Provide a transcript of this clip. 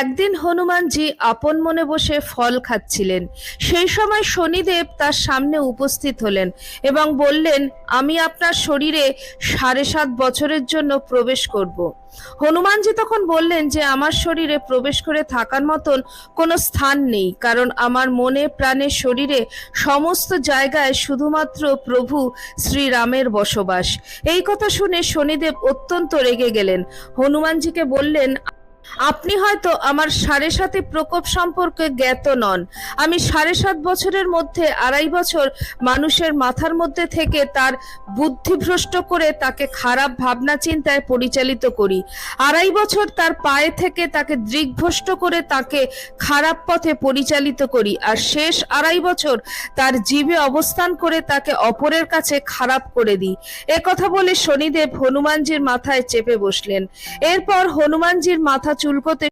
একদিন হনুমানজি আপন মনে বসে ফল খাচ্ছিলেন। সেই সময় শনিদেব তার সামনে উপস্থিত হলেন এবং বললেন, আমি আপনার শরীরে 7.5 বছরের জন্য প্রবেশ করব। হনুমানজি তখন বললেন যে আমার শরীরে প্রবেশ করে থাকার মতন কোনো স্থান নেই, কারণ আমার মনে প্রাণে শরীরে সমস্ত জায়গায় শুধুমাত্র প্রভু শ্রীরামের বসবাস। এই কথা শুনে শনিদেব অত্যন্ত রেগে গেলেন। হনুমানজিকে বললেন, আপনি হয়তো আমার 7.5 প্রকোপ সম্পর্কে জ্ঞাত নন। আমি 7.5 বছরের মধ্যে 2.5 বছর মানুষের মাথার মধ্যে থেকে তার বুদ্ধিভ্রষ্ট করে তাকে খারাপ ভাবনা চিন্তায় পরিচালিত করি। 2.5 বছর তার পায়ে থেকে তাকে দিগ্ভ্রষ্ট করে তাকে খারাপ পথে পরিচালিত করি, আর শেষ 2.5 বছর তার জীবে অবস্থান করে তাকে অপরের কাছে খারাপ করে দিই। কথা বলে শনিদেব হনুমানজির মাথায় চেপে বসলেন। এরপর হনুমানজির মাথা চুলকোতে